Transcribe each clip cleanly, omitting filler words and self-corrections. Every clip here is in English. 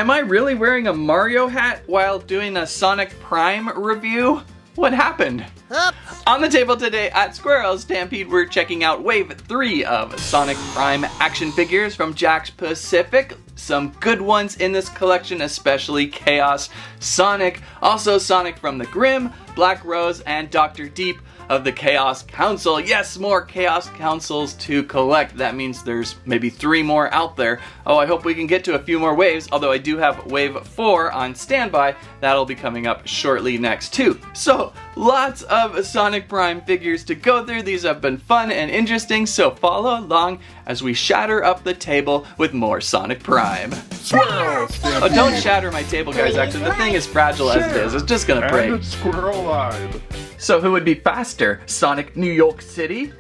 Am I really wearing a Mario hat while doing a Sonic Prime review? What happened? Oops. On the table today at Squirrel Stampede, we're checking out Wave 3 of Sonic Prime action figures from JAKKS Pacific. Some good ones in this collection, especially Chaos Sonic, also Sonic from the Grimm, Black Rose, and Dr. Deep of the Chaos Council. Yes, more Chaos Councils to collect. That means there's maybe 3 more out there. Oh, I hope we can get to a few more waves, although I do have Wave 4 on standby. That'll be coming up shortly next too. So, lots of Sonic Prime figures to go through. These have been fun and interesting, so follow along as we shatter up the table with more Sonic Prime. Squirrel Stampede. Oh, don't shatter my table, guys. Actually, the thing is fragile as it is. It's just gonna break. And it's squirrel-eyed. So who would be faster? Sonic New York City?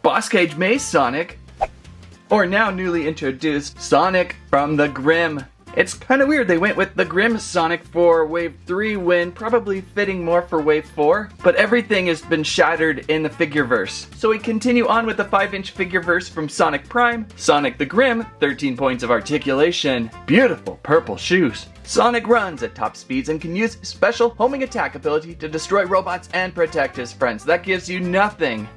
Boss Cage Maze Sonic? Or now newly introduced Sonic from the Grimm? It's kind of weird they went with the Grimm Sonic for Wave 3 when probably fitting more for Wave 4, but everything has been shattered in the Figureverse. So we continue on with the 5-inch Figureverse from Sonic Prime, Sonic the Grimm, 13 points of articulation, beautiful purple shoes. Sonic runs at top speeds and can use special homing attack ability to destroy robots and protect his friends. That gives you nothing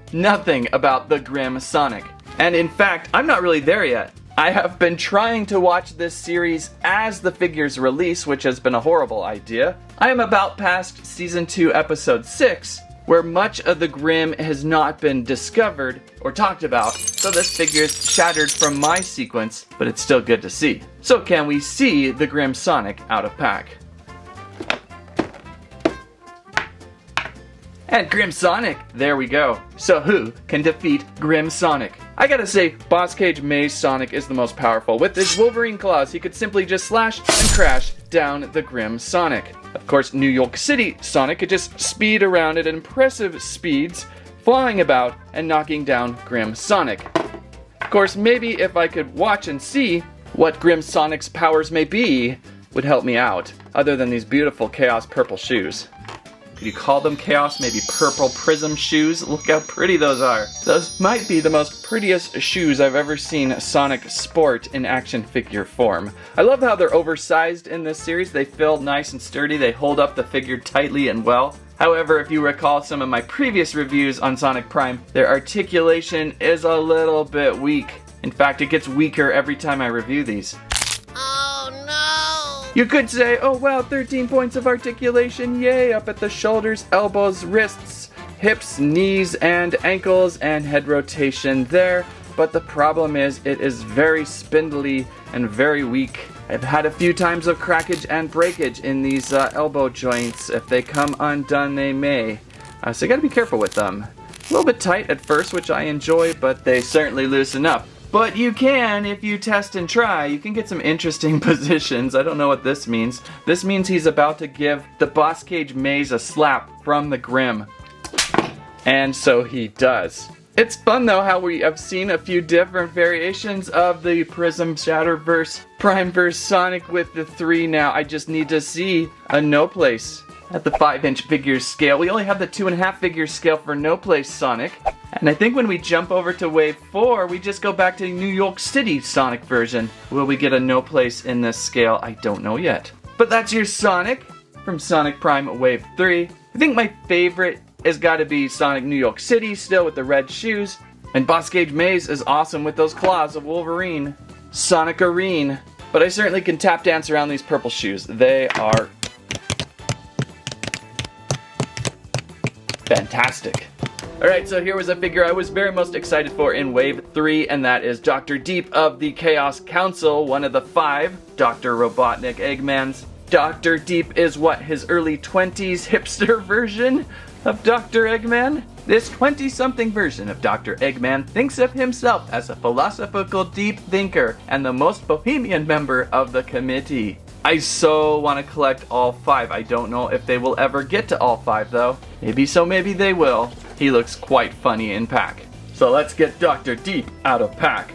about the Grimm Sonic. And in fact, I'm not really there yet. I have been trying to watch this series as the figures release, which has been a horrible idea. I am about past Season 2, Episode 6, where much of the Grimm has not been discovered or talked about, so this figure is shattered from my sequence, but it's still good to see. So can we see the Grimm Sonic out of pack? And Grimm Sonic, there we go. So who can defeat Grimm Sonic? I gotta say, Boss Cage Maze Sonic is the most powerful. With his Wolverine claws, he could simply just slash and crash down the Grimm Sonic. Of course, New York City Sonic could just speed around at impressive speeds, flying about and knocking down Grimm Sonic. Of course, maybe if I could watch and see what Grimm Sonic's powers may be, would help me out, other than these beautiful Chaos purple shoes. Could you call them Chaos, maybe purple prism shoes? Look how pretty those are. Those might be the most prettiest shoes I've ever seen Sonic sport in action figure form. I love how they're oversized in this series. They feel nice and sturdy. They hold up the figure tightly and well. However, if you recall some of my previous reviews on Sonic Prime, their articulation is a little bit weak. In fact, it gets weaker every time I review these. You could say, oh wow, 13 points of articulation, yay, up at the shoulders, elbows, wrists, hips, knees, and ankles, and head rotation there. But the problem is, it is very spindly and very weak. I've had a few times of crackage and breakage in these elbow joints. If they come undone, they may. So you gotta be careful with them. A little bit tight at first, which I enjoy, but they certainly loosen up. But you can, if you test and try, you can get some interesting positions. I don't know what this means. This means he's about to give the Boss Cage Maze a slap from the Grimm. And so he does. It's fun though how we have seen a few different variations of the Prism Shatterverse Primeverse Sonic with the 3 now. I just need to see a no place at the 5-inch figure scale. We only have the 2.5 figure scale for no place Sonic. And I think when we jump over to Wave 4, we just go back to New York City Sonic version. Will we get a no place in this scale? I don't know yet. But that's your Sonic from Sonic Prime Wave 3. I think my favorite has got to be Sonic New York City, still with the red shoes. And Boss Cage Maze is awesome with those claws of Wolverine. Sonic Arena. But I certainly can tap dance around these purple shoes. They are fantastic. Alright, so here was a figure I was very most excited for in Wave 3, and that is Dr. Deep of the Chaos Council, one of the 5 Dr. Robotnik Eggmans. Dr. Deep is what, his early 20s hipster version of Dr. Eggman? This 20-something version of Dr. Eggman thinks of himself as a philosophical deep thinker and the most bohemian member of the committee. I so want to collect all 5. I don't know if they will ever get to all 5 though. Maybe so, maybe they will. He looks quite funny in pack. So let's get Dr. Deep out of pack.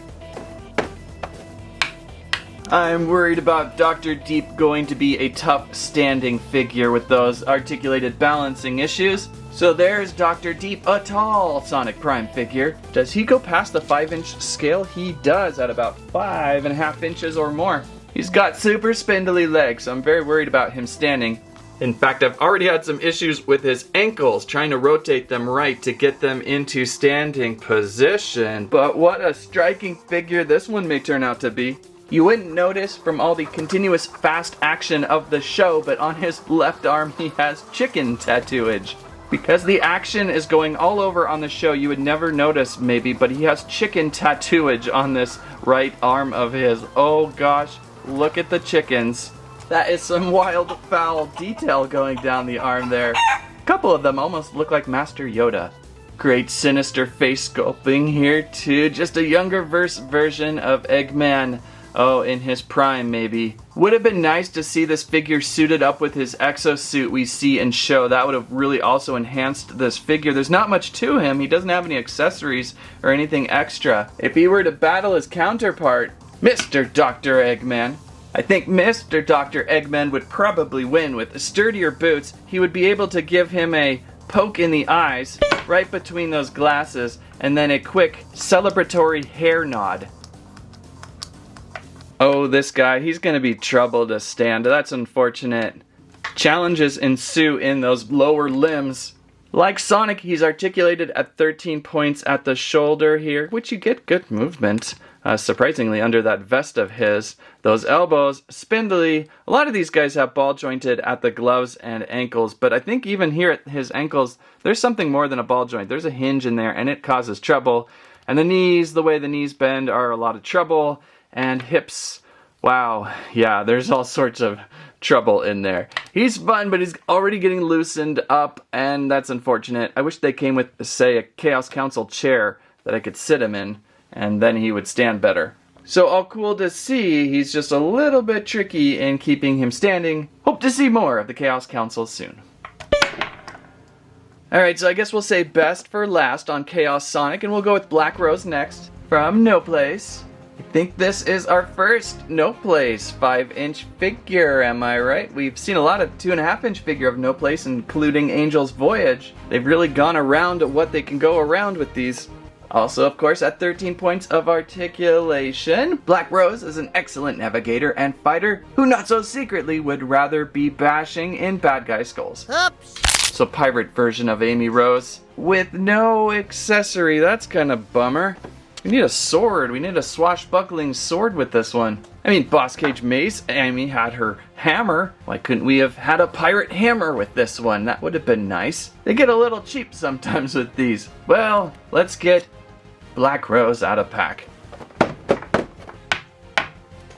I'm worried about Dr. Deep going to be a tough standing figure with those articulated balancing issues. So there's Dr. Deep, a tall Sonic Prime figure. Does he go past the 5-inch scale? He does at about 5.5 inches or more. He's got super spindly legs, so I'm very worried about him standing. In fact, I've already had some issues with his ankles, trying to rotate them right to get them into standing position. But what a striking figure this one may turn out to be. You wouldn't notice from all the continuous fast action of the show, but on his left arm he has chicken tattooage. Because the action is going all over on the show, you would never notice maybe, but he has chicken tattooage on this right arm of his. Oh gosh, look at the chickens. That is some wild, foul detail going down the arm there. A couple of them almost look like Master Yoda. Great sinister face sculpting here too. Just a younger version of Eggman. Oh, in his prime maybe. Would have been nice to see this figure suited up with his exosuit we see in show. That would have really also enhanced this figure. There's not much to him. He doesn't have any accessories or anything extra. If he were to battle his counterpart, Mr. Dr. Eggman, I think Mr. Dr. Eggman would probably win. With sturdier boots, he would be able to give him a poke in the eyes, right between those glasses, and then a quick celebratory hair nod. Oh, this guy, he's gonna be trouble to stand. That's unfortunate. Challenges ensue in those lower limbs. Like Sonic, he's articulated at 13 points at the shoulder here, which you get good movement. Surprisingly, under that vest of his. Those elbows, spindly. A lot of these guys have ball jointed at the gloves and ankles, but I think even here at his ankles, there's something more than a ball joint. There's a hinge in there, and it causes trouble. And the knees, the way the knees bend, are a lot of trouble. And hips, wow, yeah, there's all sorts of trouble in there. He's fun, but he's already getting loosened up, and that's unfortunate. I wish they came with, say, a Chaos Council chair that I could sit him in, and then he would stand better. So all cool to see, he's just a little bit tricky in keeping him standing. Hope to see more of the Chaos Council soon. Alright, so I guess we'll say best for last on Chaos Sonic, and we'll go with Black Rose next. From No Place. I think this is our first No Place 5-inch figure, am I right? We've seen a lot of 2.5-inch figure of No Place, including Angel's Voyage. They've really gone around what they can go around with these. Also, of course, at 13 points of articulation, Black Rose is an excellent navigator and fighter who not so secretly would rather be bashing in bad guy skulls. Oops. So pirate version of Amy Rose with no accessory. That's kind of bummer. We need a sword. We need a swashbuckling sword with this one. I mean, Boss Cage Mace, Amy had her hammer. Why couldn't we have had a pirate hammer with this one? That would have been nice. They get a little cheap sometimes with these. Well, let's get Black Rose out of pack.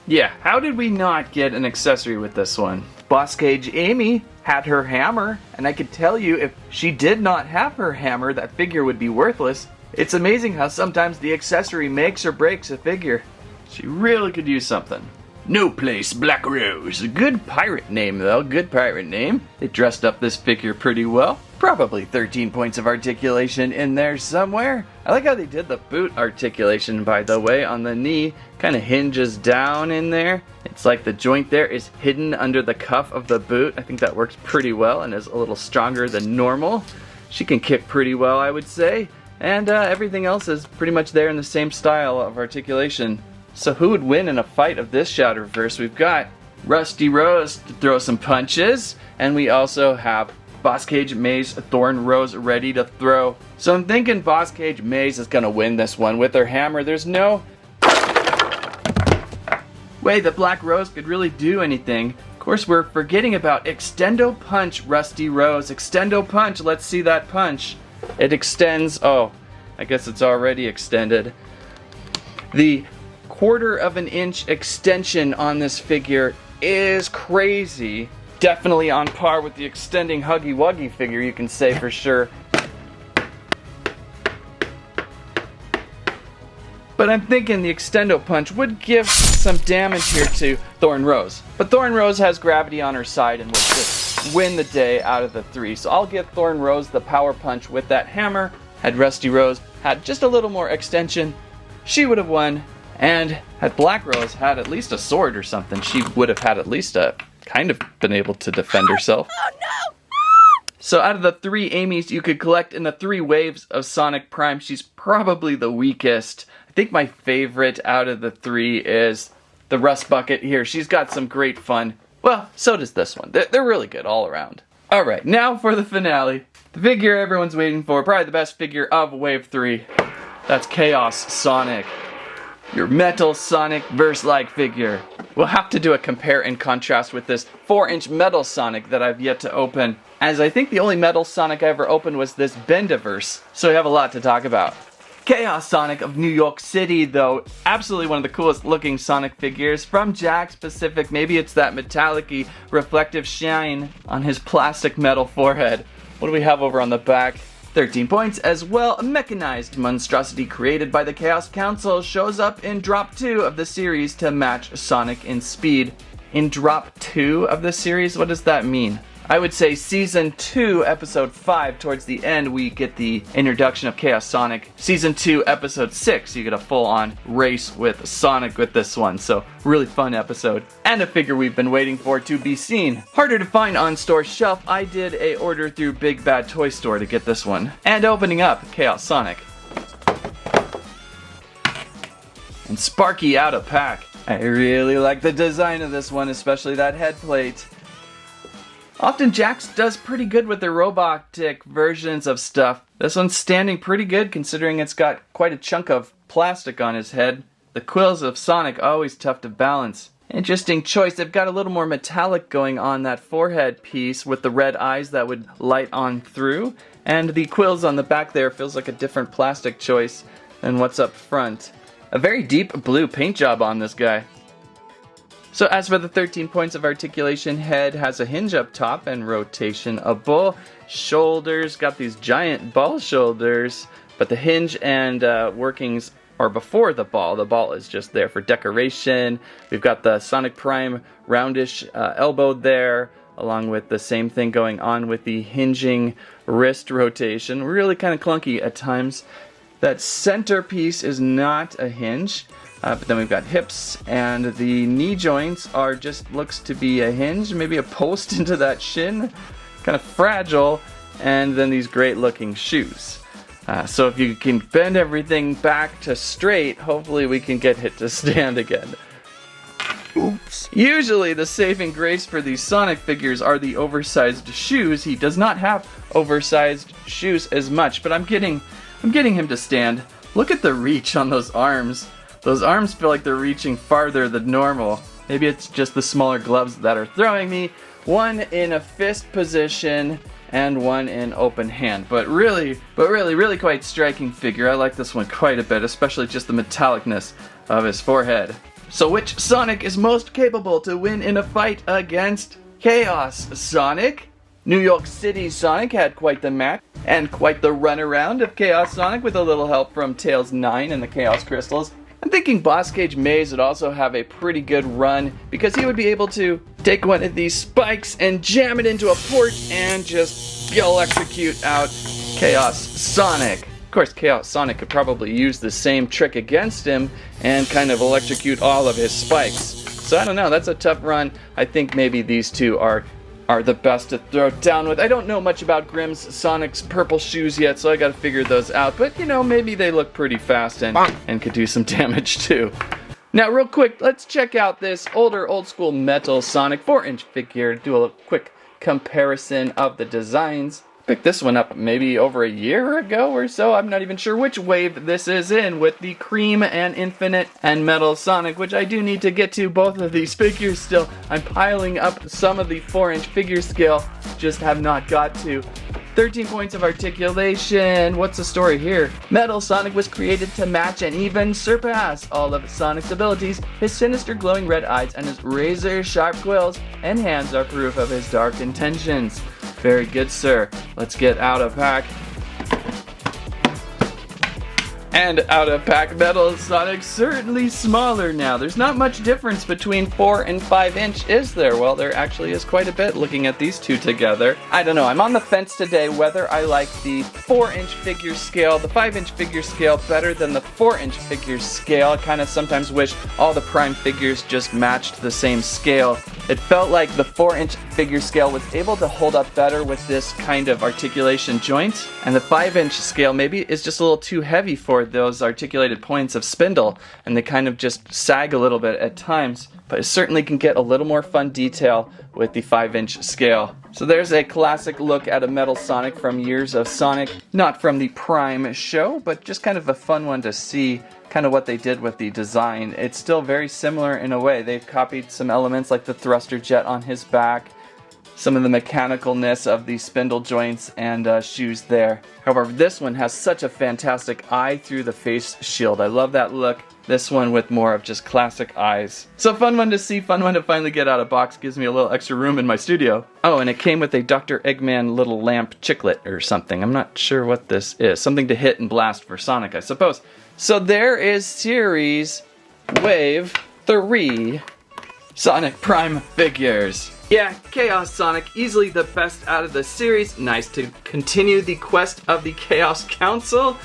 Yeah, how did we not get an accessory with this one? Boss Cage Amy had her hammer, and I could tell you if she did not have her hammer, that figure would be worthless. It's amazing how sometimes the accessory makes or breaks a figure. She really could use something. No Place Black Rose. A good pirate name though, good pirate name. They dressed up this figure pretty well. Probably 13 points of articulation in there somewhere. I like how they did the boot articulation, by the way, on the knee. Kind of hinges down in there. It's like the joint there is hidden under the cuff of the boot. I think that works pretty well and is a little stronger than normal. She can kick pretty well, I would say. And everything else is pretty much there in the same style of articulation. So who would win in a fight of this Shatterverse? We've got Rusty Rose to throw some punches, and we also have Boss Cage Maze Thorn Rose ready to throw. So I'm thinking Boss Cage Maze is gonna win this one with her hammer. There's no way that Black Rose could really do anything. Of course, we're forgetting about Extendo Punch, Rusty Rose. Extendo Punch, let's see that punch. It extends, oh, I guess it's already extended. The 1/4 of an inch extension on this figure is crazy. Definitely on par with the extending Huggy Wuggy figure, you can say for sure. But I'm thinking the Extendo Punch would give some damage here to Thorn Rose. But Thorn Rose has gravity on her side and will just win the day out of the three. So I'll give Thorn Rose the power punch with that hammer. Had Rusty Rose had just a little more extension, she would have won. And had Black Rose had at least a sword or something, she would have had at least a kind of been able to defend herself. Oh no! So out of the 3 Amy's you could collect in the 3 waves of Sonic Prime, she's probably the weakest. I think my favorite out of the 3 is the Rust Bucket here. She's got some great fun. Well, so does this one. They're really good all around. Alright, now for the finale. The figure everyone's waiting for, probably the best figure of Wave 3. That's Chaos Sonic. Your Metal Sonic verse-like figure. We'll have to do a compare and contrast with this 4-inch Metal Sonic that I've yet to open, as I think the only Metal Sonic I ever opened was this Bendiverse, so we have a lot to talk about. Chaos Sonic of New York City, though, absolutely one of the coolest looking Sonic figures from JAKKS Pacific. Maybe it's that metallic-y reflective shine on his plastic metal forehead. What do we have over on the back? 13 points as well. A mechanized monstrosity created by the Chaos Council shows up in Drop 2 of the series to match Sonic in speed. In Drop 2 of the series? What does that mean? I would say Season 2, Episode 5, towards the end, we get the introduction of Chaos Sonic. Season 2, Episode 6, you get a full-on race with Sonic with this one. So, really fun episode. And a figure we've been waiting for to be seen. Harder to find on store shelf, I did a order through Big Bad Toy Store to get this one. And opening up, Chaos Sonic. And Sparky out of pack. I really like the design of this one, especially that head plate. Often JAKKS does pretty good with their robotic versions of stuff. This one's standing pretty good considering it's got quite a chunk of plastic on his head. The quills of Sonic, always tough to balance. Interesting choice. They've got a little more metallic going on that forehead piece with the red eyes that would light on through. And the quills on the back there feels like a different plastic choice than what's up front. A very deep blue paint job on this guy. So as for the 13 points of articulation, head has a hinge up top and rotationable. Shoulders, got these giant ball shoulders, but the hinge and workings are before the ball. The ball is just there for decoration. We've got the Sonic Prime roundish elbow there, along with the same thing going on with the hinging wrist rotation. Really kind of clunky at times. That center piece is not a hinge. But then we've got hips, and the knee joints are just looks to be a hinge, maybe a post into that shin, kind of fragile, and then these great looking shoes. So if you can bend everything back to straight, hopefully we can get it to stand again. Oops. Usually the saving grace for these Sonic figures are the oversized shoes. He does not have oversized shoes as much, but I'm getting him to stand. Look at the reach on those arms. Those arms feel like they're reaching farther than normal. Maybe it's just the smaller gloves that are throwing me. One in a fist position and one in open hand. But really quite striking figure. I like this one quite a bit, especially just the metallicness of his forehead. So which Sonic is most capable to win in a fight against Chaos Sonic? New York City Sonic had quite the match and quite the runaround of Chaos Sonic with a little help from Tails 9 and the Chaos Crystals. I'm thinking Boss Cage Maze would also have a pretty good run because he would be able to take one of these spikes and jam it into a port and just execute out Chaos Sonic. Of course, Chaos Sonic could probably use the same trick against him and kind of electrocute all of his spikes. So I don't know, that's a tough run. I think maybe these two are the best to throw down with. I don't know much about Grimm's Sonic's purple shoes yet, so I gotta figure those out. But, you know, maybe they look pretty fast and could do some damage too. Now, real quick, let's check out this old school metal Sonic 4-inch figure. Do a quick comparison of the designs. Picked this one up maybe over a year ago or so. I'm not even sure which wave this is in with the Cream and Infinite and Metal Sonic, which I do need to get to both of these figures still. I'm piling up some of the 4-inch figure scale, just have not got to. 13 points of articulation. What's the story here? Metal Sonic was created to match and even surpass all of Sonic's abilities. His sinister glowing red eyes and his razor sharp quills and hands are proof of his dark intentions. Very good, sir. Let's get out of pack. And out of pack Metal Sonic certainly smaller now. There's not much difference between 4 and 5 inch, is there? Well, there actually is quite a bit looking at these two together. I don't know, I'm on the fence today whether I like the 4-inch figure scale, the 5-inch figure scale better than the 4-inch figure scale. I kind of sometimes wish all the Prime figures just matched the same scale. It felt like the 4-inch figure scale was able to hold up better with this kind of articulation joint, and the 5-inch scale maybe is just a little too heavy for those articulated points of spindle, and they kind of just sag a little bit at times, but it certainly can get a little more fun detail with the 5-inch scale. So there's a classic look at a metal Sonic from years of Sonic, not from the Prime show, but just kind of a fun one to see kind of what they did with the design. It's still very similar in a way. They've copied some elements like the thruster jet on his back, some of the mechanicalness of the spindle joints and shoes there. However, this one has such a fantastic eye through the face shield. I love that look. This one with more of just classic eyes. So fun one to see, fun one to finally get out of box. Gives me a little extra room in my studio. Oh, and it came with a Dr. Eggman little lamp chiclet or something. I'm not sure what this is. Something to hit and blast for Sonic, I suppose. So there is Series Wave 3 Sonic Prime figures. Yeah, Chaos Sonic, easily the best out of the series. Nice to continue the quest of the Chaos Council.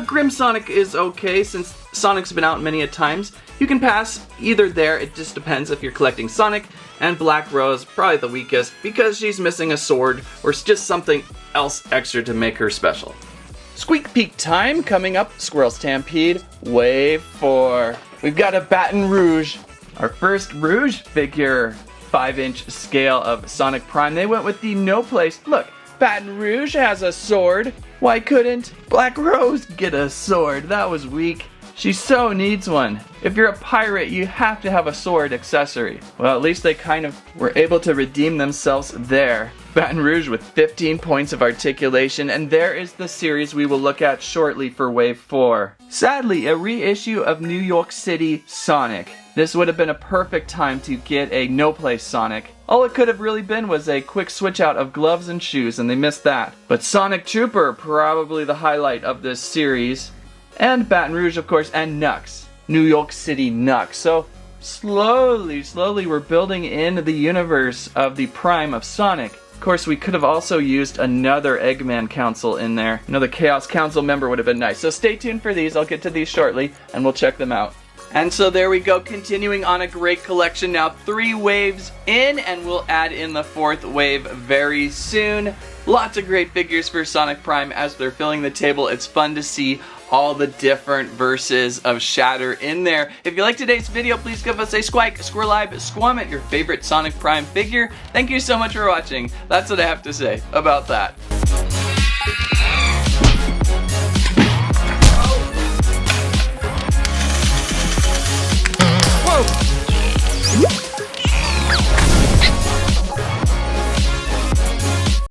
Grim Sonic is okay since Sonic's been out many a times. You can pass either there, it just depends if you're collecting Sonic. And Black Rose, probably the weakest because she's missing a sword or just something else extra to make her special. Squeak Peak time coming up, Squirrel Stampede Wave 4. We've got a Baton Rouge, our first Rouge figure, 5-inch scale of Sonic Prime. They went with the no place. Look, Baton Rouge has a sword. Why couldn't Black Rose get a sword? That was weak. She so needs one. If you're a pirate, you have to have a sword accessory. Well, at least they kind of were able to redeem themselves there. Baton Rouge with 15 points of articulation, and there is the series we will look at shortly for Wave 4. Sadly, a reissue of New York City Sonic. This would have been a perfect time to get a no-place Sonic. All it could have really been was a quick switch out of gloves and shoes, and they missed that. But Sonic Trooper, probably the highlight of this series. And Baton Rouge, of course, and Nux. New York City Nux. So slowly we're building in the universe of the Prime of Sonic. Of course, we could have also used another Eggman Council in there. Another Chaos Council member would have been nice. So stay tuned for these. I'll get to these shortly, and we'll check them out. And so there we go, continuing on a great collection. Now 3 waves in, and we'll add in the 4th wave very soon. Lots of great figures for Sonic Prime as they're filling the table. It's fun to see all the different verses of Shatter in there. If you like today's video, please give us a squike, squirrelibe, squam at your favorite Sonic Prime figure. Thank you so much for watching. That's what I have to say about that.